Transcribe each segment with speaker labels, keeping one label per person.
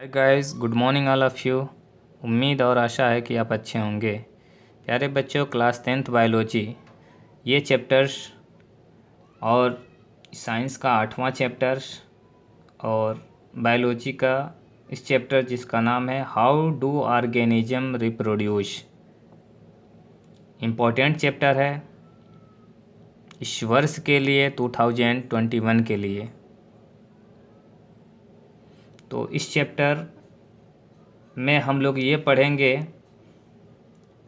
Speaker 1: Guys, good morning all of you. उम्मीद और आशा है कि आप अच्छे होंगे। प्यारे बच्चों, क्लास 10th बायोलॉजी ये चैप्टर्स और साइंस का 8वां चैप्टर्स और बायोलॉजी का इस चैप्टर जिसका नाम है how do organism reproduce, important chapter है इस वर्ष के लिए 2021 के लिए। तो इस चैप्टर में हम लोग ये पढ़ेंगे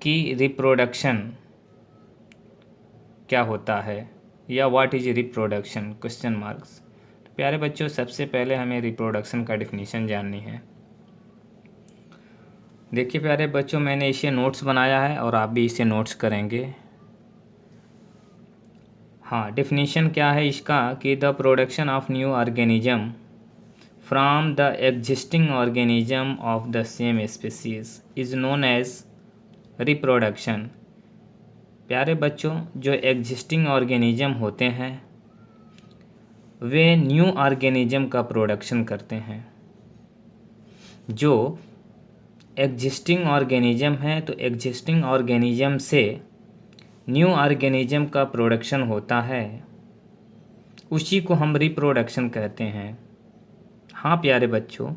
Speaker 1: कि रिप्रोडक्शन क्या होता है या what is reproduction question marks. प्यारे बच्चों, सबसे पहले हमें रिप्रोडक्शन का डिफिनीशन जाननी है। देखिए प्यारे बच्चों, मैंने इसे नोट्स बनाया है और आप भी इसे नोट्स करेंगे। हाँ, डिफिनीशन क्या है इसका कि the production of new organism from the existing organism of the same species is known as reproduction. प्यारे बच्चों, जो एग्जिस्टिंग ऑर्गेनिज्म होते हैं वे न्यू ऑर्गेनिज्म का प्रोडक्शन करते हैं। जो एग्जिस्टिंग ऑर्गेनिज्म है तो एग्जिस्टिंग ऑर्गेनिज्म से न्यू ऑर्गेनिज्म का प्रोडक्शन होता है, उसी को हम रिप्रोडक्शन कहते हैं। हाँ प्यारे बच्चों,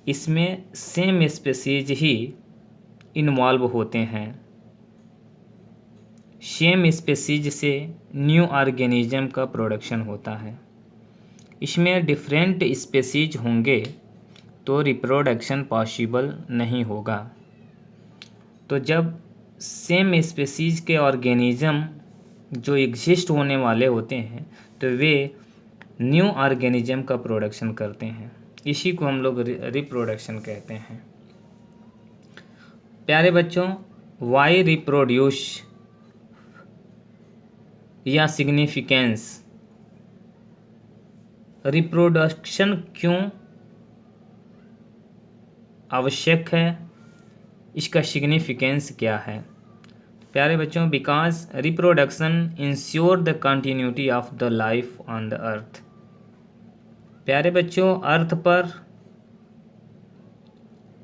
Speaker 1: इसमें सेम स्पीसीज ही इन्वॉल्व होते हैं। सेम स्पीसीज से न्यू ऑर्गेनिज्म का प्रोडक्शन होता है। इसमें डिफरेंट स्पीसीज होंगे तो रिप्रोडक्शन पॉसिबल नहीं होगा। तो जब सेम स्पीसीज के ऑर्गेनिज्म जो एग्जिस्ट होने वाले होते हैं तो वे न्यू ऑर्गेनिज्म का प्रोडक्शन करते हैं, इसी को हम लोग रिप्रोडक्शन कहते हैं। प्यारे बच्चों, वाई रिप्रोड्यूस या सिग्निफिकेंस, रिप्रोडक्शन क्यों आवश्यक है, इसका सिग्निफिकेंस क्या है। प्यारे बच्चों, because reproduction ensure the continuity of the life on the earth. प्यारे बच्चों, अर्थ पर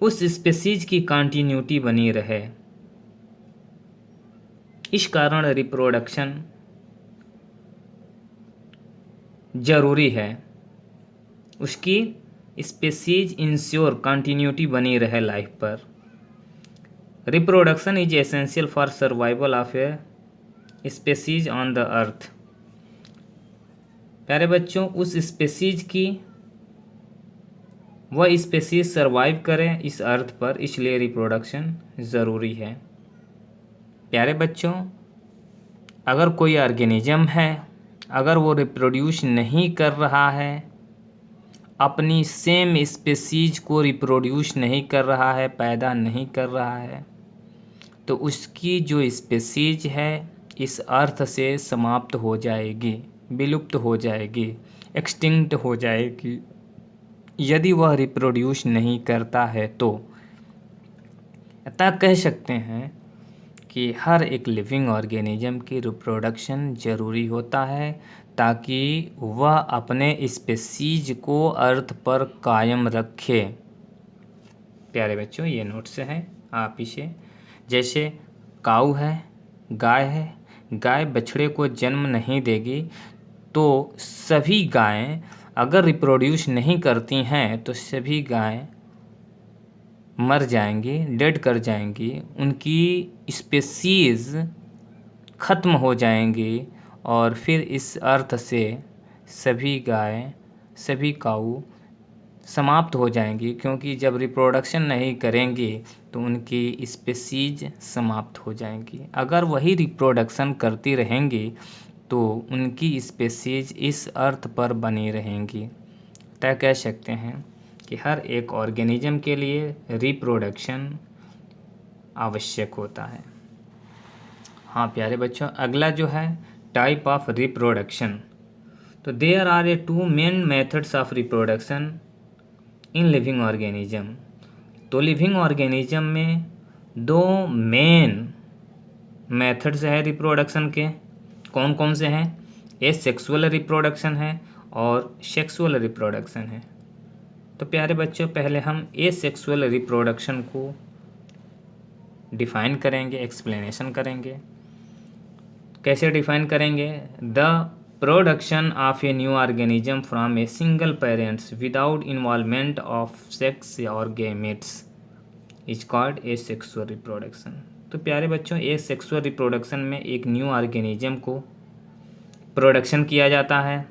Speaker 1: उस स्पीसीज की कंटिन्यूटी बनी रहे, इस कारण रिप्रोडक्शन जरूरी है। उसकी स्पीसीज इंश्योर कंटिन्यूटी बनी रहे लाइफ पर। Reproduction is essential for survival of a species on the earth. प्यारे बच्चों, उस स्पीसीज की वह स्पीसीज सर्वाइव करें इस अर्थ पर, इसलिए रिप्रोडक्शन ज़रूरी है। प्यारे बच्चों, अगर कोई ऑर्गेनिज्म है, अगर वो रिप्रोड्यूस नहीं कर रहा है, अपनी सेम स्पीसीज को रिप्रोड्यूस नहीं कर रहा है, पैदा नहीं कर रहा है, तो उसकी जो स्पीसीज है इस अर्थ से समाप्त हो जाएगी, विलुप्त हो जाएगी, एक्सटिंक्ट हो जाएगी, यदि वह रिप्रोड्यूस नहीं करता है तो। अतः कह सकते हैं कि हर एक लिविंग ऑर्गेनिज्म की रिप्रोडक्शन ज़रूरी होता है ताकि वह अपने स्पीसीज को अर्थ पर कायम रखे। प्यारे बच्चों, ये नोट से है, आप इसे, जैसे काऊ है, गाय है, गाय बछड़े को जन्म नहीं देगी तो सभी गायें अगर रिप्रोड्यूस नहीं करती हैं तो सभी गायें मर जाएंगी, डेड कर जाएंगी, उनकी स्पीसीज ख़त्म हो जाएंगी और फिर इस अर्थ से सभी गायें, सभी काऊ समाप्त हो जाएंगी, क्योंकि जब रिप्रोडक्शन नहीं करेंगी तो उनकी स्पीसीज समाप्त हो जाएंगी। अगर वही रिप्रोडक्शन करती रहेंगी तो उनकी स्पीसीज इस अर्थ पर बनी रहेंगी। तय कह सकते हैं कि हर एक ऑर्गेनिज्म के लिए रिप्रोडक्शन आवश्यक होता है। हाँ प्यारे बच्चों, अगला जो है टाइप ऑफ रिप्रोडक्शन। तो there are a 2 main methods of reproduction in living organism. तो लिविंग ऑर्गेनिज्म में 2 मेन मेथड्स है रिप्रोडक्शन के। कौन कौन से हैं? ए सेक्सुअल रिप्रोडक्शन है और सेक्सुअल रिप्रोडक्शन है। तो प्यारे बच्चों पहले हम एसेक्सुअल रिप्रोडक्शन को डिफ़ाइन करेंगे, एक्सप्लेनेशन करेंगे। कैसे डिफ़ाइन करेंगे? The production of a new organism from a single parents without involvement of sex और gametes is called asexual reproduction. तो प्यारे बच्चों एसेक्सुअल रिप्रोडक्शन में एक न्यू ऑर्गेनिज्म को प्रोडक्शन किया जाता है,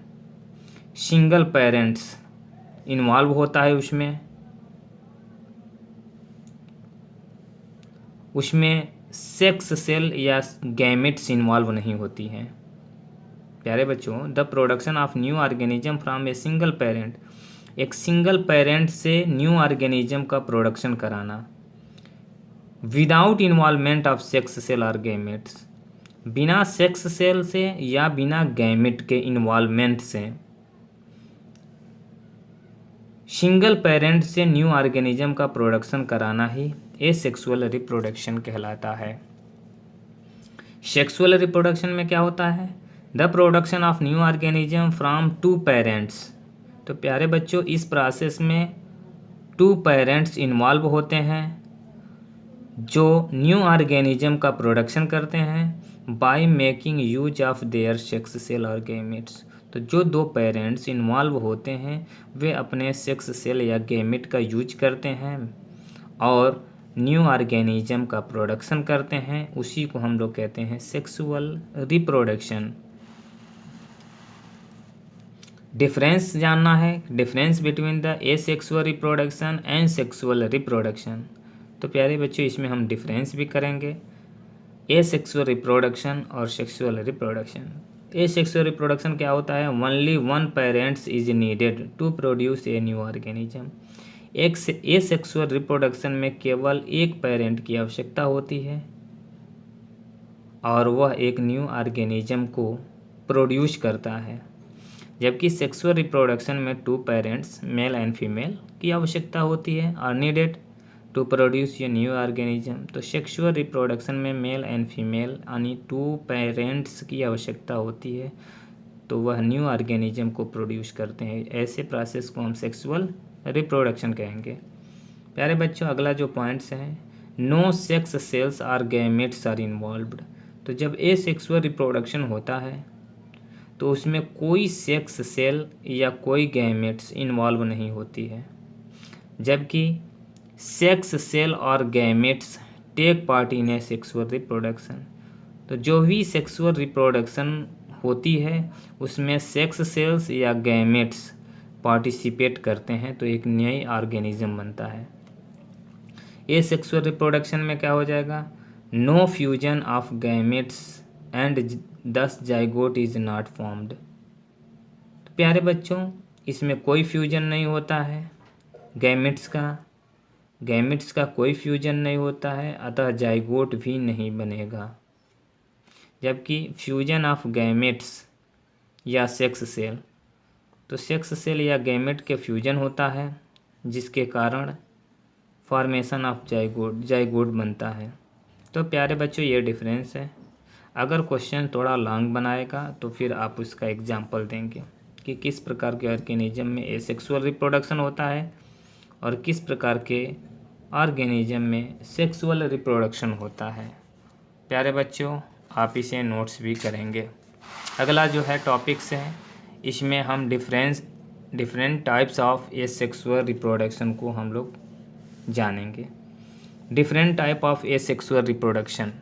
Speaker 1: सिंगल पेरेंट्स इन्वॉल्व होता है उसमें सेक्स सेल या गैमेट्स इन्वॉल्व नहीं होती हैं। प्यारे बच्चों the production of new organism from a single parent, एक सिंगल पेरेंट से न्यू ऑर्गेनिज्म का प्रोडक्शन कराना without involvement of sex cell और गैमेट्स, बिना सेक्स सेल से या बिना गैमेट के इन्वॉल्वमेंट से सिंगल पेरेंट से न्यू ऑर्गेनिज्म का प्रोडक्शन कराना ही एसेक्सुअल रिप्रोडक्शन कहलाता है। सेक्सुअल रिप्रोडक्शन में क्या होता है? The production of new organism from two parents. तो प्यारे बच्चों इस प्रोसेस में टू पेरेंट्स इन्वॉल्व होते हैं जो न्यू ऑर्गेनिज्म का प्रोडक्शन करते हैं by making use of their sex cell और गैमेट्स। तो जो दो पेरेंट्स इन्वॉल्व होते हैं वे अपने सेक्स सेल या गैमेट का यूज करते हैं और न्यू ऑर्गेनिज्म का प्रोडक्शन करते हैं, उसी को हम लोग कहते हैं सेक्सुअल रिप्रोडक्शन। डिफरेंस जानना है, difference between the asexual reproduction and sexual reproduction. तो प्यारे बच्चों इसमें हम डिफरेंस भी करेंगे, एसेक्सुअल रिप्रोडक्शन और सेक्सुअल रिप्रोडक्शन। एसेक्सुअल रिप्रोडक्शन क्या होता है? Only one parents is needed to produce a new organism. एक एसेक्सुअल रिप्रोडक्शन में केवल एक पेरेंट की आवश्यकता होती है और वह एक न्यू ऑर्गेनिज्म को प्रोड्यूस करता है, जबकि सेक्सुअल रिप्रोडक्शन में two parents male and female की आवश्यकता होती है और needed to produce a new organism. तो सेक्सुअल रिप्रोडक्शन में मेल एंड फीमेल यानी टू पेरेंट्स की आवश्यकता होती है तो वह न्यू ऑर्गेनिज्म को प्रोड्यूस करते हैं। ऐसे प्रोसेस को हम सेक्सुअल रिप्रोडक्शन कहेंगे। प्यारे बच्चों अगला जो पॉइंट्स हैं, no sex cells are gametes are involved. तो जब एसेक्सुअल रिप्रोडक्शन होता है तो उसमें कोई सेक्स सेल या कोई गैमेट्स इन्वॉल्व नहीं होती है, जबकि सेक्स सेल और gametes take part in a sexual reproduction. तो जो भी सेक्सुअल रिप्रोडक्शन होती है उसमें सेक्स सेल्स या गैमेट्स पार्टिसिपेट करते हैं तो एक नई ऑर्गेनिज्म बनता है। ये सेक्सुअल रिप्रोडक्शन में क्या हो जाएगा? No fusion of gametes and thus zygote is not formed. तो प्यारे बच्चों इसमें कोई फ्यूजन नहीं होता है, गैमेट्स का कोई फ्यूजन नहीं होता है, अतः जाइगोट भी नहीं बनेगा। जबकि फ्यूजन ऑफ गैमेट्स या सेक्स सेल, तो सेक्स सेल या गैमेट के फ्यूजन होता है जिसके कारण फॉर्मेशन ऑफ जाइगोट बनता है। तो प्यारे बच्चों ये डिफरेंस है। अगर क्वेश्चन थोड़ा लॉन्ग बनाएगा तो फिर आप उसका एग्जाम्पल देंगे कि किस प्रकार के ऑर्गेनिज्म में एसेक्सुअल रिप्रोडक्शन होता है और किस प्रकार के ऑर्गेनिज्म में सेक्सुअल रिप्रोडक्शन होता है। प्यारे बच्चों आप इसे नोट्स भी करेंगे। अगला जो है टॉपिक्स है, इसमें हम different types of asexual reproduction को हम लोग जानेंगे। Different type of asexual reproduction.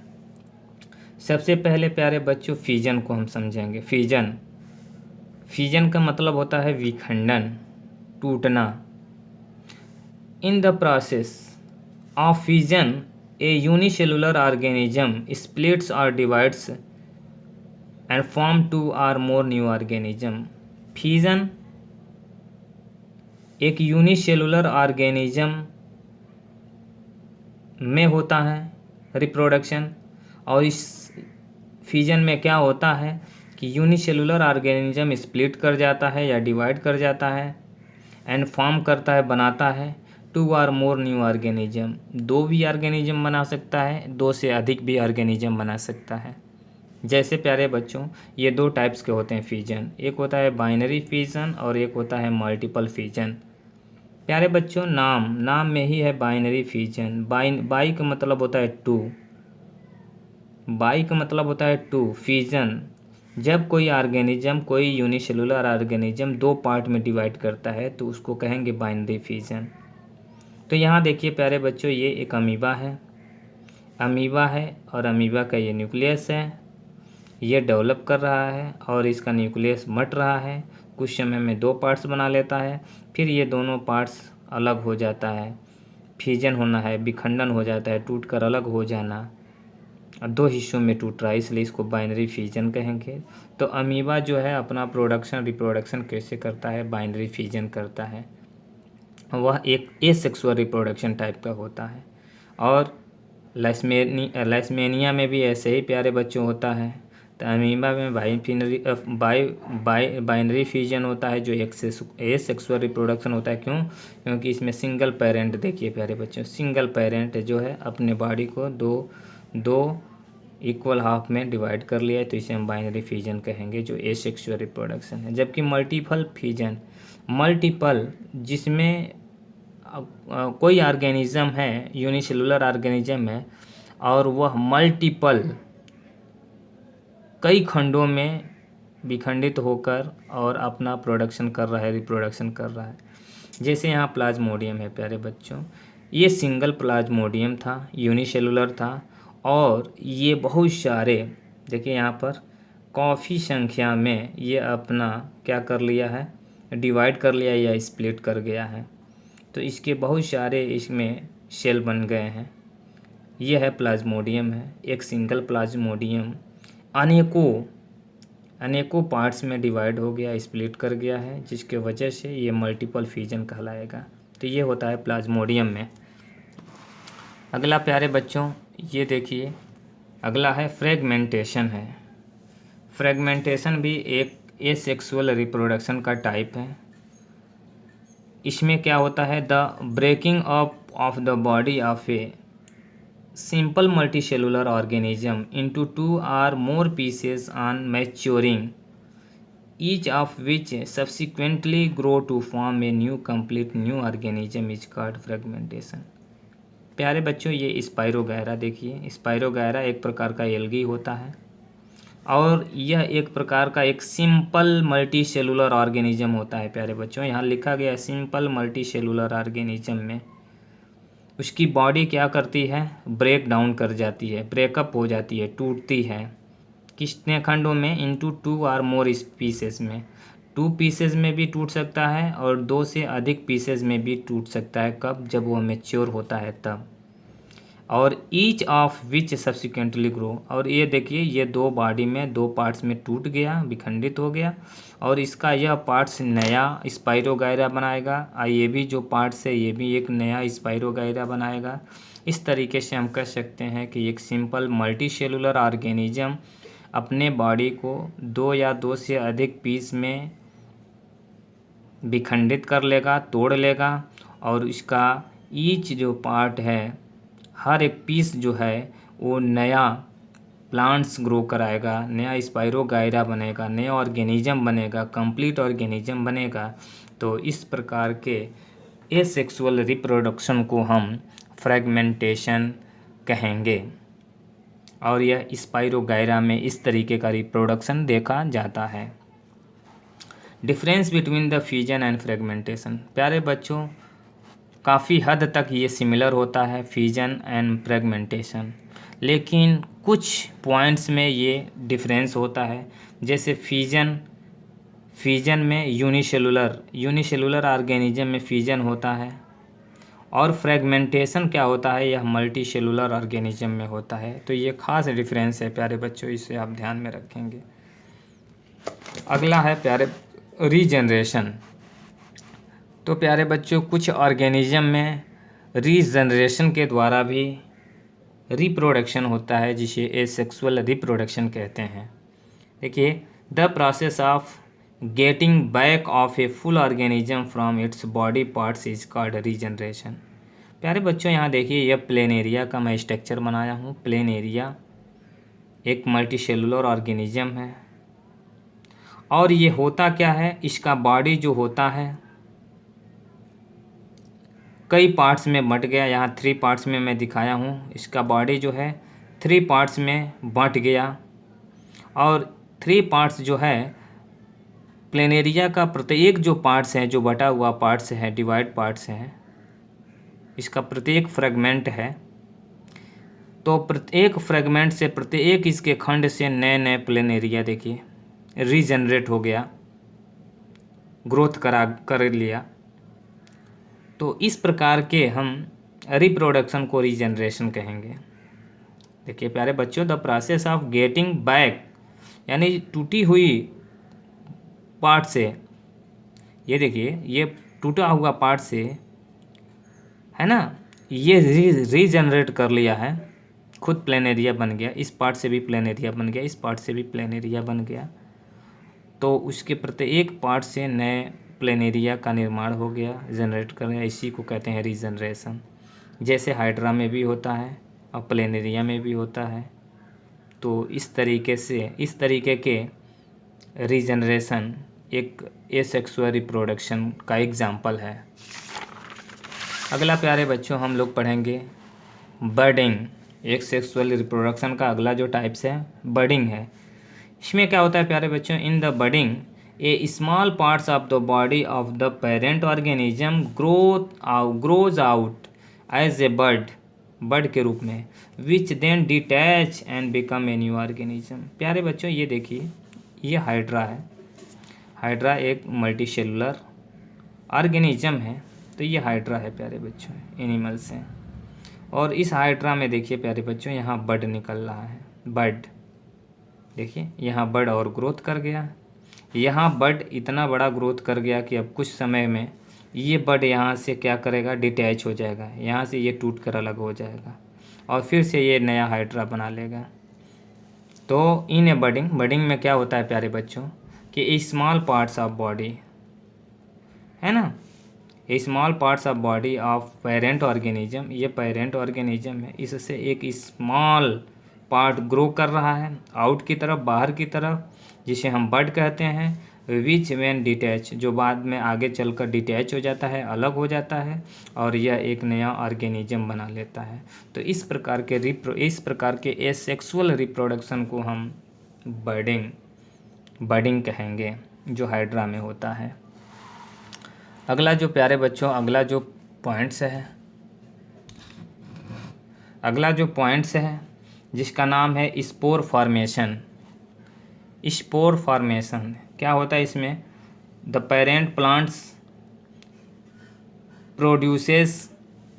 Speaker 1: सबसे पहले प्यारे बच्चों फिजन को हम समझेंगे। फिजन का मतलब होता है विखंडन, टूटना। In the process of fission A unicellular organism splits और डिवाइड्स एंड फॉर्म टू और मोर न्यू ऑर्गेनिज्म। फिजन एक यूनिसेलुलर ऑर्गेनिज्म में होता है रिप्रोडक्शन, और इस फिजन में क्या होता है कि यूनिसेलुलर ऑर्गेनिज्म स्प्लिट कर जाता है या डिवाइड कर जाता है एंड फॉर्म करता है, बनाता है टू और मोर न्यू ऑर्गेनिज्म। दो भी ऑर्गेनिज्म बना सकता है, दो से अधिक भी ऑर्गेनिज्म बना सकता है। जैसे प्यारे बच्चों ये दो टाइप्स के होते हैं फिजन, एक होता है बाइनरी फिजन और एक होता है मल्टीपल फिजन। प्यारे बच्चों, नाम में ही है बाइनरी फिजन। बाई का मतलब होता है टू, बाई का मतलब होता है टू। फिजन जब कोई ऑर्गेनिज्म, कोई यूनिसेलुलर ऑर्गेनिज्म दो पार्ट में डिवाइड करता है तो उसको कहेंगे बाइनरी फिजन। तो यहाँ देखिए प्यारे बच्चों, ये एक अमीबा है, और अमीबा का ये न्यूक्लियस है, ये डेवलप कर रहा है और इसका न्यूक्लियस मट रहा है, कुछ समय में दो पार्ट्स बना लेता है, फिर ये दोनों पार्ट्स अलग हो जाता है, फिजन होना है, विखंडन हो जाता है, टूटकर अलग हो जाना, दो हिस्सों में टूट रहा है, इसलिए इसको बाइनरी फिजन कहेंगे। तो अमीबा जो है अपना रिप्रोडक्शन कैसे करता है? बाइनरी फिजन करता है। वह एक एसेक्सुअल रिप्रोडक्शन टाइप का होता है। और लाइसमेनिया में भी ऐसे ही प्यारे बच्चों होता है। तो अमीबा में बाइनरी फिजन होता है जो एसेक्सुअल रिप्रोडक्शन होता है। क्यों? क्योंकि इसमें सिंगल पेरेंट, देखिए प्यारे बच्चों, सिंगल पेरेंट जो है अपने बॉडी को दो इक्वल हाफ में डिवाइड कर लिया है, तो इसे हम बाइनरी फिजन कहेंगे जो एसेक्सुअल रिप्रोडक्शन है। जबकि मल्टीपल फिजन, मल्टीपल जिसमें कोई ऑर्गेनिज्म है, यूनिसेलुलर ऑर्गेनिज्म है और वह मल्टीपल कई खंडों में विखंडित होकर और अपना प्रोडक्शन कर रहा है, रिप्रोडक्शन कर रहा है। जैसे यहाँ प्लाज्मोडियम है प्यारे बच्चों, ये सिंगल प्लाज्मोडियम था, यूनिसेलुलर था और ये बहुत सारे, देखिए यहाँ पर काफ़ी संख्या में ये अपना क्या कर लिया है, डिवाइड कर लिया या स्प्लिट कर गया है। तो इसके बहुत सारे इसमें सेल बन गए हैं। ये है प्लाज्मोडियम है, एक सिंगल प्लाज्मोडियम अनेकों पार्ट्स में डिवाइड हो गया, स्प्लिट कर गया है, जिसके वजह से ये मल्टीपल फिजन कहलाएगा। तो ये होता है प्लाज्मोडियम में। अगला प्यारे बच्चों ये देखिए, अगला है फ्रेगमेंटेशन है। फ्रेगमेंटेशन भी एक एसेक्सुअल रिप्रोडक्शन का टाइप है। इसमें क्या होता है? The breaking up of the body of a simple multicellular organism into two or more pieces on maturing, each of which subsequently grow to form a new complete new organism is called fragmentation। प्यारे बच्चों, ये स्पाइरोगैरा देखिए, स्पाइरोगैरा एक प्रकार का algae होता है और यह एक प्रकार का एक सिंपल मल्टी सेलुलर ऑर्गेनिज्म होता है। प्यारे बच्चों, यहाँ लिखा गया है सिंपल मल्टी सेलुलर ऑर्गेनिज्म में उसकी बॉडी क्या करती है? ब्रेक डाउन कर जाती है, ब्रेकअप हो जाती है, टूटती है। कितने खंडों में? इनटू टू और मोर पीसेस में। 2 पीसेस में भी टूट सकता है और 2 से अधिक पीसेस में भी टूट सकता है। कब? जब वो मैच्योर होता है तब। और each of which subsequently grow, और ये देखिए ये दो बॉडी में दो पार्ट्स में टूट गया, विखंडित हो गया और इसका यह पार्ट्स नया स्पाइरोगैरा बनाएगा और ये भी जो पार्ट्स है ये भी एक नया स्पाइरोगैरा बनाएगा। इस तरीके से हम कह सकते हैं कि एक सिंपल मल्टी सेलुलर ऑर्गेनिज्म अपने बॉडी को 2 या 2 से अधिक पीस में विखंडित कर लेगा, तोड़ लेगा और इसका ईच जो पार्ट है, हर एक पीस जो है वो नया प्लांट्स ग्रो कराएगा, नया स्पाइरोगैरा बनेगा, नया ऑर्गेनिज्म बनेगा, कंप्लीट ऑर्गेनिज्म बनेगा। तो इस प्रकार के एसेक्सुअल रिप्रोडक्शन को हम फ्रेगमेंटेशन कहेंगे और यह स्पाइरोगैरा में इस तरीके का रिप्रोडक्शन देखा जाता है। Difference between the fusion and fragmentation, प्यारे बच्चों काफ़ी हद तक ये सिमिलर होता है फ्यूजन एंड फ्रेगमेंटेशन, लेकिन कुछ पॉइंट्स में ये डिफरेंस होता है। जैसे फ्यूजन में यूनिसेलुलर ऑर्गेनिज्म में फ्यूजन होता है और फ्रेगमेंटेशन क्या होता है? यह मल्टी सेलुलर ऑर्गेनिज्म में होता है। तो ये खास डिफरेंस है प्यारे बच्चों, इसे आप ध्यान में रखेंगे। अगला है प्यारे रीजनरेशन। तो प्यारे बच्चों कुछ ऑर्गेनिज्म में रीजनरेशन के द्वारा भी रिप्रोडक्शन होता है, जिसे एसेक्सुअल रिप्रोडक्शन कहते हैं। देखिए, the process of getting back of a full organism from its body parts is called regeneration. प्यारे बच्चों यहाँ देखिए, यह प्लेनेरिया का मैं स्ट्रक्चर बनाया हूँ। प्लेनेरिया एक मल्टीसेलुलर ऑर्गेनिज्म है और ये होता क्या है? इसका बॉडी जो होता है कई पार्ट्स में बंट गया। यहाँ 3 पार्ट्स में मैं दिखाया हूँ। इसका बॉडी जो है 3 पार्ट्स में बंट गया और 3 पार्ट्स जो है प्लेनेरिया का प्रत्येक जो पार्ट्स हैं, जो बटा हुआ पार्ट्स है, डिवाइड पार्ट्स हैं, इसका प्रत्येक फ्रेगमेंट है। तो प्रत्येक फ्रेगमेंट से, प्रत्येक इसके खंड से नए नए प्लेनेरिया देखिए रीजनरेट हो गया, ग्रोथ कर लिया। तो इस प्रकार के हम रिप्रोडक्शन को रीजनरेशन कहेंगे। देखिए प्यारे बच्चों, the process of getting back, यानी टूटी हुई पार्ट से, ये देखिए ये टूटा हुआ पार्ट से है ना, ये रीजनरेट कर लिया है, खुद प्लेनेरिया बन गया। इस पार्ट से भी प्लेनेरिया बन गया, इस पार्ट से भी प्लेनेरिया बन गया। तो उसके प्रत्येक पार्ट से नए प्लेनेरिया का निर्माण हो गया, जनरेट कर गया। इसी को कहते हैं रीजनरेशन। जैसे हाइड्रा में भी होता है और प्लेनेरिया में भी होता है। तो इस तरीके के रीजनरेशन एक एसेक्सुअल रिप्रोडक्शन का एग्जाम्पल है। अगला प्यारे बच्चों हम लोग पढ़ेंगे बर्डिंग। एक सेक्सुअल रिप्रोडक्शन का अगला जो टाइप्स है बर्डिंग है। इसमें क्या होता है प्यारे बच्चों, in the budding a small parts of the body of the parent organism grows out as a bud के रूप में, which then detach and become a new organism. प्यारे बच्चों ये देखिए, ये हाइड्रा है। हाइड्रा एक मल्टीसेलुलर ऑर्गेनिज्म है। तो ये हाइड्रा है प्यारे बच्चों, एनिमल्स हैं। और इस हाइड्रा में देखिए प्यारे बच्चों, यहाँ बर्ड निकल रहा है। बर्ड देखिए, यहाँ बर्ड और ग्रोथ कर गया। यहाँ बर्ड इतना बड़ा ग्रोथ कर गया कि अब कुछ समय में ये बर्ड यहाँ से क्या करेगा, डिटैच हो जाएगा। यहाँ से ये टूट कर अलग हो जाएगा और फिर से ये नया हाइड्रा बना लेगा। तो इन ए बर्डिंग में क्या होता है प्यारे बच्चों कि स्मॉल पार्ट्स ऑफ बॉडी है ना, small parts of body of parent organism, ये पेरेंट ऑर्गेनिज्म है, इससे एक स्मॉल पार्ट ग्रो कर रहा है आउट की तरफ, बाहर की तरफ, जिसे हम बर्ड कहते हैं। विच व्हेन डिटैच, जो बाद में आगे चलकर डिटैच हो जाता है, अलग हो जाता है और यह एक नया ऑर्गेनिज्म बना लेता है। तो इस प्रकार के एसेक्सुअल रिप्रोडक्शन को हम बर्डिंग कहेंगे, जो हाइड्रा में होता है। अगला जो प्यारे बच्चों, अगला जो पॉइंट्स है जिसका नाम है स्पोर फॉर्मेशन। स्पोर फॉर्मेशन क्या होता है इसमें, the parent plants produces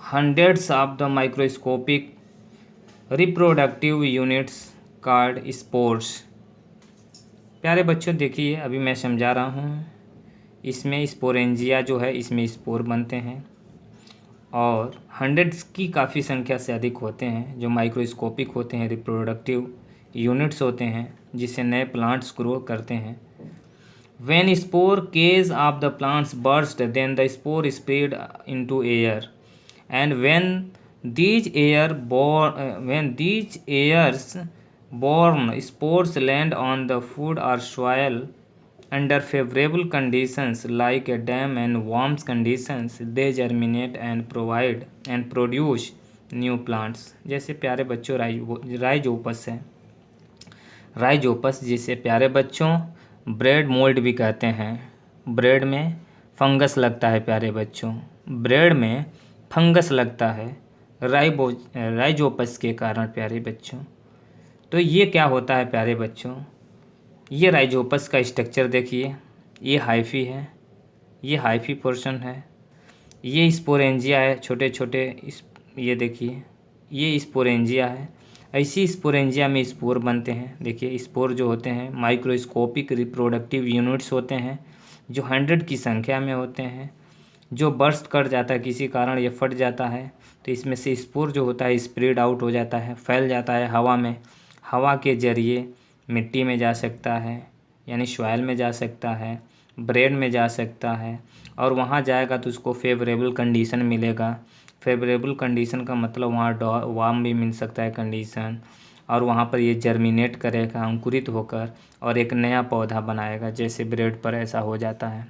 Speaker 1: hundreds of the microscopic reproductive units called spores. प्यारे बच्चों देखिए, अभी मैं समझा रहा हूँ। इसमें स्पोरेंजिया जो है, इसमें स्पोर बनते हैं और हंड्रेड्स की काफ़ी संख्या से अधिक होते हैं, जो माइक्रोस्कोपिक होते हैं, रिप्रोडक्टिव यूनिट्स होते हैं, जिससे नए प्लांट्स ग्रो करते हैं। When spore cage of the plants burst, then the spore spread into air, and when these airs born spores land on the food or soil under favorable conditions like a dam and warm conditions, they germinate and produce new plants। जैसे प्यारे बच्चों Rhizopus है, Rhizopus जिसे प्यारे बच्चों bread mould भी कहते हैं। ब्रेड में फंगस लगता है प्यारे बच्चों, ब्रेड में फंगस लगता है राइजोपस के कारण प्यारे बच्चों। तो ये क्या होता है प्यारे बच्चों, ये राइजोपस का स्ट्रक्चर देखिए, ये हाइफी है, ये हाइफी पोर्शन है, ये स्पोरेंजिया है, छोटे छोटे ये देखिए, ये स्पोरेंजिया है। ऐसी स्पोरेंजिया में स्पोर बनते हैं। देखिए स्पोर जो होते हैं माइक्रोस्कोपिक रिप्रोडक्टिव यूनिट्स होते हैं, जो 100 की संख्या में होते हैं। जो बर्स्ट कर जाता है, किसी कारण ये फट जाता है, तो इसमें से स्पोर जो होता है स्प्रेड आउट हो जाता है, फैल जाता है हवा में। हवा के जरिए मिट्टी में जा सकता है, यानी सॉइल में जा सकता है, ब्रेड में जा सकता है, और वहाँ जाएगा तो उसको फेवरेबल कंडीशन मिलेगा। फेवरेबल कंडीशन का मतलब वहाँ वार्म भी मिल सकता है कंडीशन, और वहाँ पर ये जर्मिनेट करेगा अंकुरित होकर और एक नया पौधा बनाएगा, जैसे ब्रेड पर ऐसा हो जाता है।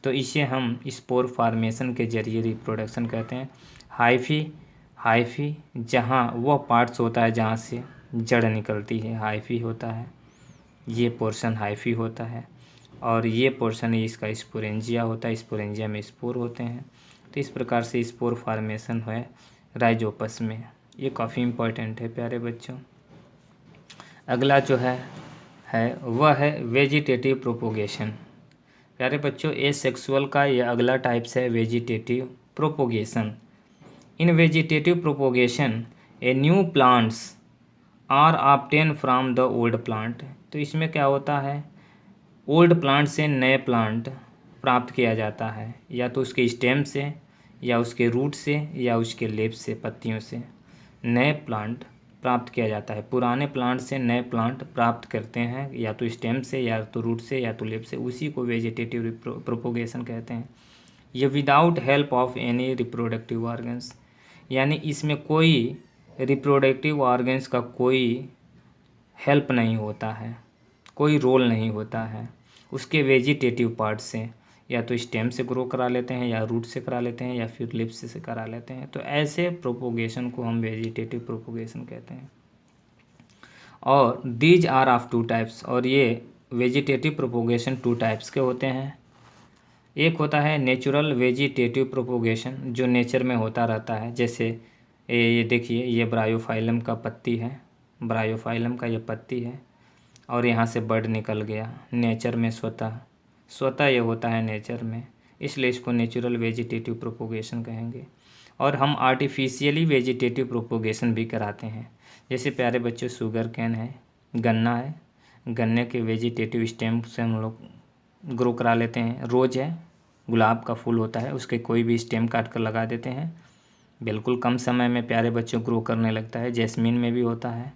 Speaker 1: तो इसे हम स्पोर फार्मेशन के जरिए रिप्रोडक्शन कहते हैं। हाइफी जहाँ वह पार्ट्स होता है जहाँ से जड़ निकलती है, हाइफी होता है, ये पोर्शन हाइफी होता है, और ये पोर्शन इसका स्पोरेंजिया होता है, स्पोरेंजिया में स्पोर होते हैं। तो इस प्रकार से स्पोर फार्मेशन है राइजोपस में। ये काफ़ी इम्पोर्टेंट है प्यारे बच्चों। अगला जो है वह है वेजिटेटिव प्रोपोगेशन। प्यारे बच्चों, एसेक्सुअल का ये अगला टाइप्स है vegetative propagation. In vegetative propagation a new plants are obtain from the old plant. तो इसमें क्या होता है, ओल्ड प्लांट से नए प्लांट प्राप्त किया जाता है, या तो उसके स्टेम से, या उसके रूट से, या उसके लेप से, पत्तियों से नए प्लांट प्राप्त किया जाता है। पुराने प्लांट से नए प्लांट प्राप्त करते हैं, या तो स्टेम से, या तो रूट से, या तो लेप से, उसी को वेजिटेटिव प्रोपोगेशन कहते हैं। ये without help of any reproductive organs, यानी इसमें कोई रिप्रोडक्टिव ऑर्गन्स का कोई हेल्प नहीं होता है, कोई रोल नहीं होता है। उसके वेजिटेटिव पार्ट से या तो स्टेम से ग्रो करा लेते हैं, या रूट से करा लेते हैं, या फिर लिप्स से करा लेते हैं। तो ऐसे प्रोपोगेशन को हम वेजिटेटिव प्रोपोगेशन कहते हैं। और these are of two types, और ये वेजिटेटिव प्रोपोगेशन टू टाइप्स के होते हैं। एक होता है नेचुरल वेजिटेटिव प्रोपोगेशन, जो नेचर में होता रहता है। जैसे ये देखिए, ये ब्रायोफाइलम का पत्ती है, ब्रायोफाइलम का ये पत्ती है, और यहाँ से बड निकल गया नेचर में, स्वतः ये होता है नेचर में, इसलिए इसको नेचुरल वेजिटेटिव प्रोपोगेशन कहेंगे। और हम आर्टिफिशियली वेजिटेटिव प्रोपोगेशन भी कराते हैं। जैसे प्यारे बच्चों, शुगर कैन है, गन्ना है, गन्ने के वेजिटेटिव स्टेम से हम लोग ग्रो करा लेते हैं। रोज़ है, गुलाब का फूल होता है, उसके कोई भी स्टेम काट कर लगा देते हैं, बिल्कुल कम समय में प्यारे बच्चों ग्रो करने लगता है। जैस्मीन में भी होता है।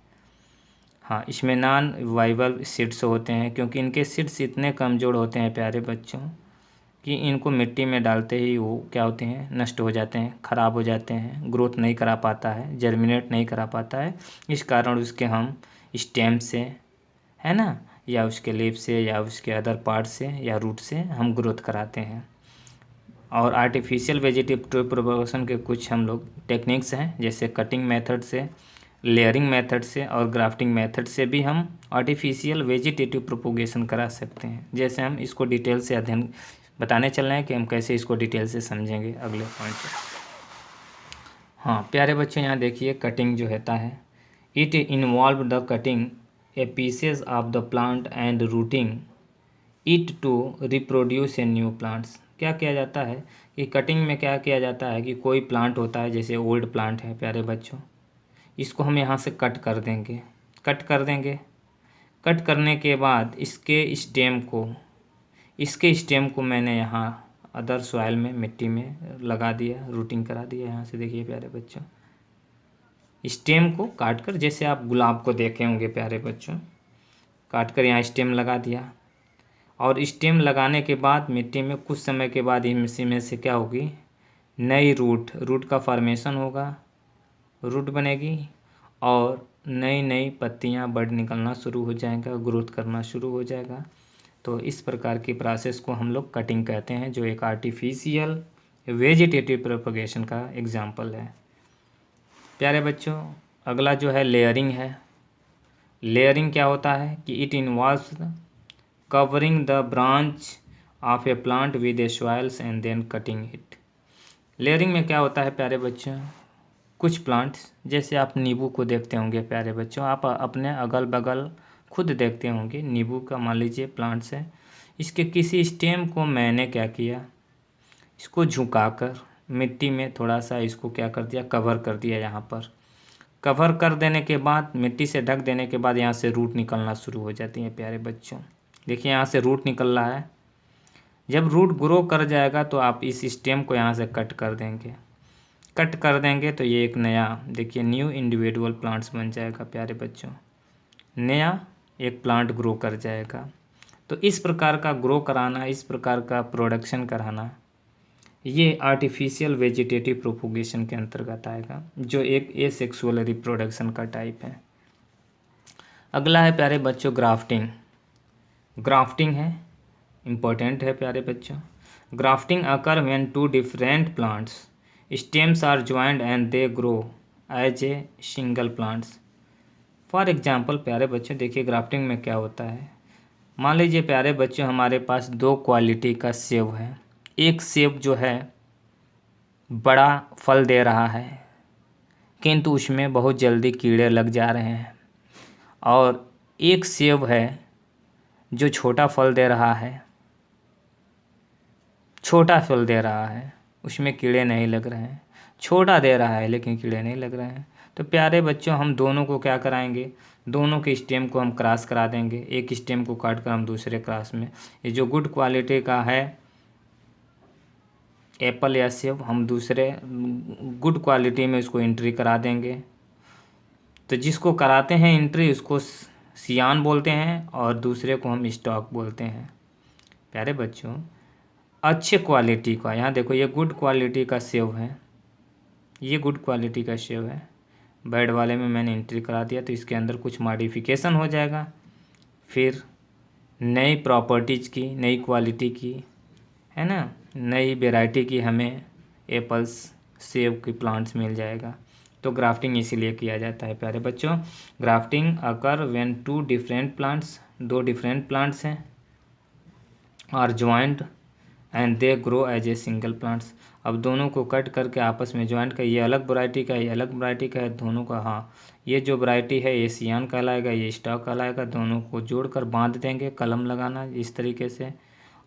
Speaker 1: हाँ, इसमें नॉन वाइबल सीड्स होते हैं, क्योंकि इनके सीड्स इतने कमज़ोर होते हैं प्यारे बच्चों कि इनको मिट्टी में डालते ही वो क्या होते हैं, नष्ट हो जाते हैं, ख़राब हो जाते हैं, ग्रोथ नहीं करा पाता है, जर्मिनेट नहीं करा पाता है। इस कारण उसके हम स्टेम से, है ना, या उसके लीफ से, या उसके अदर पार्ट से, या रूट से हम ग्रोथ कराते हैं। और आर्टिफिशियल वेजिटेटिव प्रोपोगेशन के कुछ हम लोग टेक्निक्स हैं, जैसे कटिंग मेथड से, लेयरिंग मेथड से, और ग्राफ्टिंग मेथड से भी हम आर्टिफिशियल वेजिटेटिव प्रोपोगेशन करा सकते हैं। जैसे हम इसको डिटेल से अध्ययन बताने चल रहे हैं कि हम कैसे इसको डिटेल से समझेंगे अगले पॉइंट पे। हाँ प्यारे बच्चों, यहाँ देखिए कटिंग जो होता है, it involve the cutting a pieces of the plant and rooting it to reproduce a new plants. क्या किया जाता है कि कटिंग में क्या किया जाता है कि कोई प्लांट होता है, जैसे ओल्ड प्लांट है प्यारे बच्चों, इसको हम यहाँ से कट कर देंगे। कट करने के बाद इसके स्टेम को मैंने यहाँ अदर सॉइल में, मिट्टी में लगा दिया, रूटिंग करा दिया। यहाँ से देखिए प्यारे बच्चों, स्टेम को काट कर, जैसे आप गुलाब को देखे होंगे प्यारे बच्चों, काट कर यहाँ स्टेम लगा दिया। और स्टेम लगाने के बाद मिट्टी में कुछ समय के बाद इसी में से क्या होगी, नई रूट का फॉर्मेशन होगा, रूट बनेगी, और नई नई पत्तियां बड निकलना शुरू हो जाएगा, ग्रोथ करना शुरू हो जाएगा। तो इस प्रकार की प्रोसेस को हम लोग कटिंग कहते हैं, जो एक आर्टिफिशियल वेजिटेटिव प्रोपगेशन का एग्जाम्पल है। प्यारे बच्चों, अगला जो है लेयरिंग है। लेयरिंग क्या होता है कि it involves covering the branch of a plant with a soils and then cutting it. Layering में क्या होता है प्यारे बच्चों, कुछ प्लांट्स, जैसे आप नींबू को देखते होंगे प्यारे बच्चों, आप अपने अगल बगल खुद देखते होंगे, नींबू का मान लीजिए प्लांट्स है, इसके किसी स्टेम को मैंने क्या किया, इसको झुकाकर मिट्टी में थोड़ा सा इसको क्या कर दिया, कवर कर दिया। यहाँ पर कवर कर देने के बाद, मिट्टी से ढक देने के बाद यहाँ से रूट निकलना शुरू हो जाती है प्यारे बच्चों। देखिए यहाँ से रूट निकल रहा है। जब रूट ग्रो कर जाएगा तो आप इस स्टेम को यहाँ से कट कर देंगे तो ये एक नया, देखिए, न्यू इंडिविजुअल प्लांट्स बन जाएगा प्यारे बच्चों, नया एक प्लांट ग्रो कर जाएगा। तो इस प्रकार का ग्रो कराना, इस प्रकार का प्रोडक्शन कराना, ये आर्टिफिशियल वेजिटेटिव प्रोपोगेशन के अंतर्गत आएगा, जो एक एसेक्सुअल रिप्रोडक्शन का टाइप है। अगला है प्यारे बच्चों ग्राफ्टिंग। ग्राफ्टिंग है, इम्पोर्टेंट है प्यारे बच्चों। Grafting occur when two different plants stems are joint and they grow as a single plants. For example प्यारे बच्चों, देखिए ग्राफ्टिंग में क्या होता है। मान लीजिए प्यारे बच्चों, हमारे पास दो क्वालिटी का सेब है। एक सेब जो है बड़ा फल दे रहा है, किंतु उसमें बहुत जल्दी कीड़े लग जा रहे हैं। और एक सेब है जो छोटा फल दे रहा है, उसमें कीड़े नहीं लग रहे हैं। छोटा दे रहा है लेकिन कीड़े नहीं लग रहे हैं। तो प्यारे बच्चों, हम दोनों को क्या कराएंगे, दोनों के स्टेम को हम क्रॉस करा देंगे। एक स्टेम को काट कर हम दूसरे क्रॉस में, ये जो गुड क्वालिटी का है एप्पल या सेब, हम दूसरे गुड क्वालिटी में उसको एंट्री करा देंगे। तो जिसको कराते हैं एंट्री उसको सियान बोलते हैं और दूसरे को हम स्टॉक बोलते हैं। प्यारे बच्चों, अच्छे क्वालिटी का, यहाँ देखो ये गुड क्वालिटी का सेब है, ये गुड क्वालिटी का सेब है। बैड वाले में मैंने एंट्री करा दिया तो इसके अंदर कुछ मॉडिफिकेशन हो जाएगा, फिर नई प्रॉपर्टीज़ की, नई क्वालिटी की, है ना, नई वेराइटी की हमें एप्पल्स, सेब की प्लांट्स मिल जाएगा। तो ग्राफ्टिंग इसीलिए किया जाता है प्यारे बच्चों। Grafting occur when two different plants, दो डिफरेंट प्लांट्स हैं, are joint and they grow as a single plants. अब दोनों को कट करके आपस में ज्वाइंट का, ये अलग वैरायटी का है, ये अलग वैरायटी का है, दोनों का, हाँ ये जो वैरायटी है ये सियान कहलाएगा, ये स्टॉक कहलाएगा। दोनों को जोड़कर बांध देंगे, कलम लगाना इस तरीके से,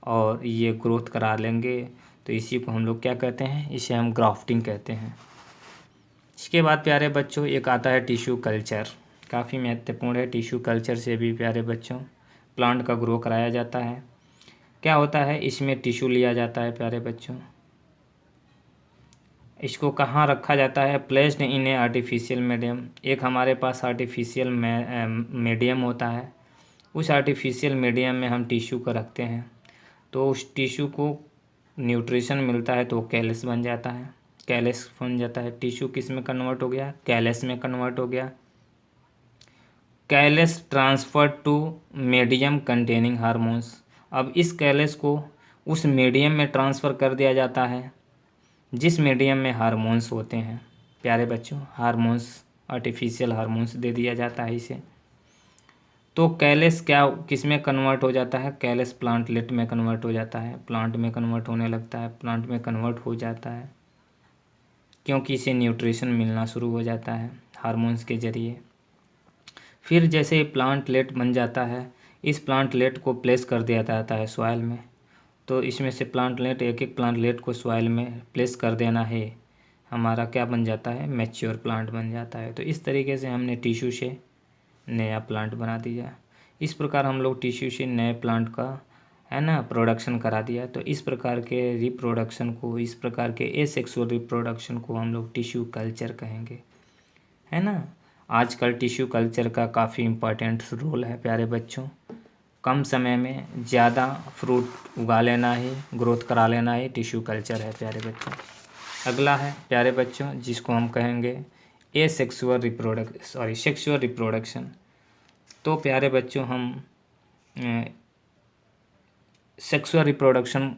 Speaker 1: और ये ग्रोथ करा लेंगे। तो इसी को हम लोग क्या कहते हैं, इसे हम ग्राफ्टिंग कहते हैं। इसके बाद प्यारे बच्चों एक आता है टिश्यू कल्चर, काफ़ी महत्वपूर्ण है। टिश्यू कल्चर से भी प्यारे बच्चों प्लांट का ग्रो कराया जाता है। क्या होता है, इसमें टिश्यू लिया जाता है प्यारे बच्चों, इसको कहाँ रखा जाता है, placed in A artificial medium. एक हमारे पास आर्टिफिशियल मीडियम होता है, उस आर्टिफिशियल मीडियम में हम टिश्यू को रखते हैं। तो उस टिश्यू को न्यूट्रिशन मिलता है तो वो कैलस बन जाता है, कैलस बन जाता है। टिश्यू किस में कन्वर्ट हो गया, कैलस में कन्वर्ट हो गया। Callus transfer to medium containing hormones. अब इस कैलस को उस मीडियम में ट्रांसफ़र कर दिया जाता है जिस मीडियम में हार्मोन्स होते हैं। प्यारे बच्चों, हार्मोन्स, आर्टिफिशियल हार्मोन्स दे दिया जाता है इसे। तो कैलस क्या किस में कन्वर्ट हो जाता है, कैलस प्लांटलेट में कन्वर्ट हो जाता है, प्लांट में कन्वर्ट होने लगता है, प्लांट में कन्वर्ट हो जाता है क्योंकि इसे न्यूट्रिशन मिलना शुरू हो जाता है हार्मोन्स के ज़रिए। फिर जैसे प्लांटलेट बन जाता है, इस प्लांटलेट को प्लेस कर दिया जाता है सॉइल में। तो इसमें से प्लांटलेट, एक एक प्लांटलेट को सॉइल में प्लेस कर देना है, हमारा क्या बन जाता है, मैच्योर प्लांट बन जाता है। तो इस तरीके से हमने टिश्यू से नया प्लांट बना दिया। इस प्रकार हम लोग टिश्यू से नए प्लांट का, है ना, प्रोडक्शन करा दिया। तो इस प्रकार के रिप्रोडक्शन को, इस प्रकार के एसेक्सुअल रिप्रोडक्शन को हम लोग टिश्यू कल्चर कहेंगे, है ना। आजकल टिश्यू कल्चर का काफ़ी इम्पोर्टेंट रोल है प्यारे बच्चों। कम समय में ज़्यादा फ्रूट उगा लेना ही, ग्रोथ करा लेना ही टिश्यू कल्चर है प्यारे बच्चों। अगला है प्यारे बच्चों जिसको हम कहेंगे सेक्सुअल रिप्रोडक्शन। तो प्यारे बच्चों हम सेक्सुअल रिप्रोडक्शन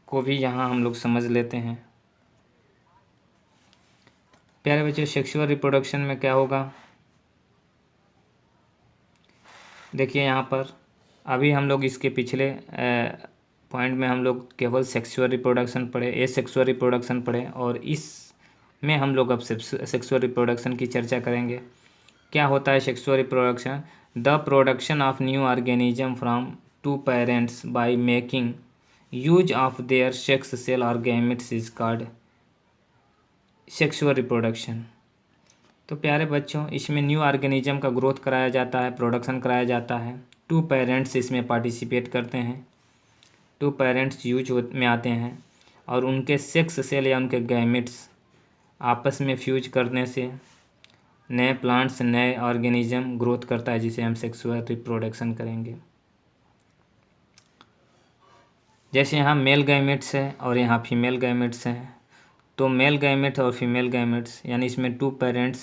Speaker 1: को भी यहाँ हम लोग समझ लेते हैं। प्यारे बच्चों, सेक्सुअल रिप्रोडक्शन में क्या होगा, देखिए यहाँ पर अभी हम लोग इसके पिछले पॉइंट में हम लोग केवल सेक्सुअल रिप्रोडक्शन पढ़े, एसेक्सुअल रिप्रोडक्शन पढ़े, और इसमें हम लोग अब सेक्सुअल रिप्रोडक्शन की चर्चा करेंगे। क्या होता है sexual reproduction, the production of new organism from two parents by making use of their sex cell और gametes is called sexual reproduction. तो प्यारे बच्चों इसमें न्यू ऑर्गेनिज्म का ग्रोथ कराया जाता है, प्रोडक्शन कराया जाता है। टू पेरेंट्स इसमें पार्टिसिपेट करते हैं, टू पेरेंट्स यूज में आते हैं, और उनके सेक्स सेल या उनके गैमेट्स आपस में फ्यूज करने से नए प्लांट्स, नए ऑर्गेनिज्म ग्रोथ करता है, जिसे हम सेक्सुअल रिप्रोडक्शन करेंगे। जैसे यहाँ मेल गैमेट्स है और यहाँ फीमेल गैमेट्स हैं, तो मेल गैमेट और फीमेल गैमेट्स यानी इसमें टू पेरेंट्स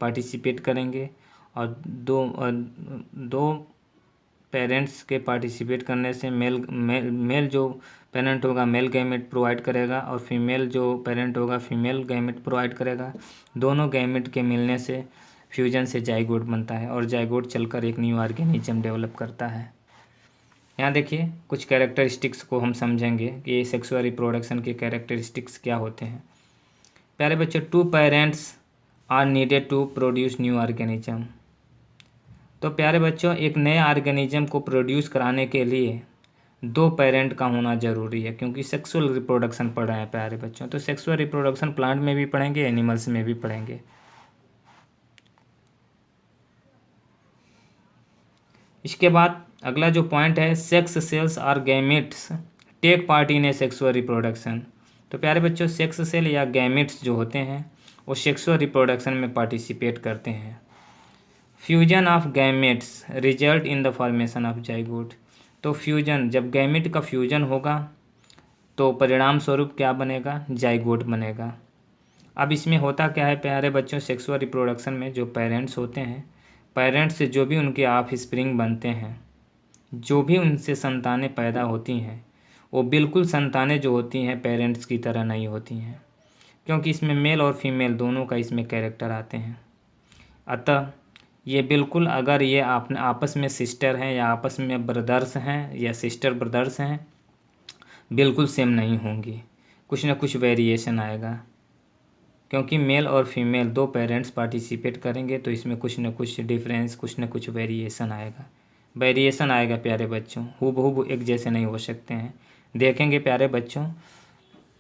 Speaker 1: पार्टिसिपेट करेंगे और दो पेरेंट्स के पार्टिसिपेट करने से मेल जो पेरेंट होगा मेल गैमेट प्रोवाइड करेगा और फीमेल जो पेरेंट होगा फीमेल गैमेट प्रोवाइड करेगा। दोनों गैमेट के मिलने से फ्यूजन से जाइगोट बनता है और जाइगोट चलकर एक न्यू ऑर्गेनिज्म डेवलप करता है। यहाँ देखिए कुछ कैरेक्टरिस्टिक्स को हम समझेंगे कि ये सेक्सुअल रिप्रोडक्शन के कैरेक्टरिस्टिक्स क्या होते हैं। प्यारे बच्चों, 2 parents are needed to produce new organism. तो प्यारे बच्चों, एक नए ऑर्गेनिज्म को प्रोड्यूस कराने के लिए 2 पेरेंट का होना ज़रूरी है, क्योंकि सेक्सुअल रिप्रोडक्शन पढ़ रहे हैं प्यारे बच्चों। तो सेक्सुअल रिप्रोडक्शन प्लांट में भी पढ़ेंगे, एनिमल्स में भी पढ़ेंगे। इसके बाद अगला जो पॉइंट है, सेक्स सेल्स और gametes take part in a sexual reproduction. तो प्यारे बच्चों, सेक्स सेल या गैमेट्स जो होते हैं वो सेक्सुअल रिप्रोडक्शन में पार्टिसिपेट करते हैं। Fusion of gametes result in the formation of zygote. तो फ्यूजन, जब गैमेट का फ्यूजन होगा तो परिणाम स्वरूप क्या बनेगा, जाइगोट बनेगा। अब इसमें होता क्या है प्यारे बच्चों, सेक्सुअल रिप्रोडक्शन में जो पेरेंट्स होते हैं, पेरेंट्स से जो भी उनके ऑफ स्प्रिंग बनते हैं, जो भी उनसे संतानें पैदा होती हैं, वो बिल्कुल संतानें जो होती हैं पेरेंट्स की तरह नहीं होती हैं, क्योंकि इसमें मेल और फीमेल दोनों का इसमें कैरेक्टर आते हैं। अतः ये बिल्कुल, अगर ये आपस में सिस्टर हैं या आपस में ब्रदर्स हैं या सिस्टर ब्रदर्स हैं, बिल्कुल सेम नहीं होंगी, कुछ ना कुछ वेरिएशन आएगा। क्योंकि मेल और फीमेल 2 पेरेंट्स पार्टिसिपेट करेंगे तो इसमें कुछ न कुछ डिफरेंस, कुछ न कुछ वेरिएशन आएगा प्यारे बच्चों। हूबहू एक जैसे नहीं हो सकते हैं। देखेंगे प्यारे बच्चों,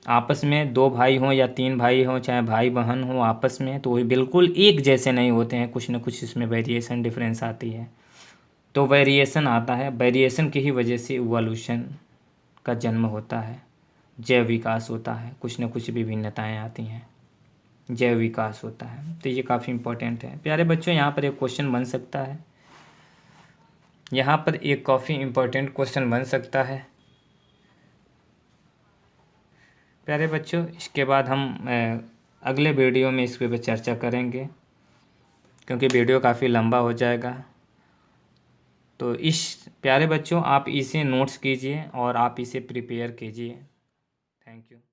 Speaker 1: आपस में 2 भाई हों या 3 भाई हों, चाहे भाई बहन हो आपस में, तो वो बिल्कुल एक जैसे नहीं होते हैं, कुछ न कुछ इसमें वेरिएशन डिफरेंस आती है। तो वेरिएशन आता है, वेरिएशन की ही वजह से इवोल्यूशन का जन्म होता है, जैव विकास होता है, कुछ न कुछ विभिन्नताएँ आती हैं, जैव विकास होता है। तो ये काफ़ी इम्पोर्टेंट है प्यारे बच्चों। यहाँ पर एक क्वेश्चन बन सकता है, यहाँ पर एक काफ़ी इम्पोर्टेंट क्वेश्चन बन सकता है प्यारे बच्चों। इसके बाद हम अगले वीडियो में इस पर चर्चा करेंगे, क्योंकि वीडियो काफ़ी लंबा हो जाएगा। तो इस प्यारे बच्चों, आप इसे नोट्स कीजिए और आप इसे प्रिपेयर कीजिए। Thank you.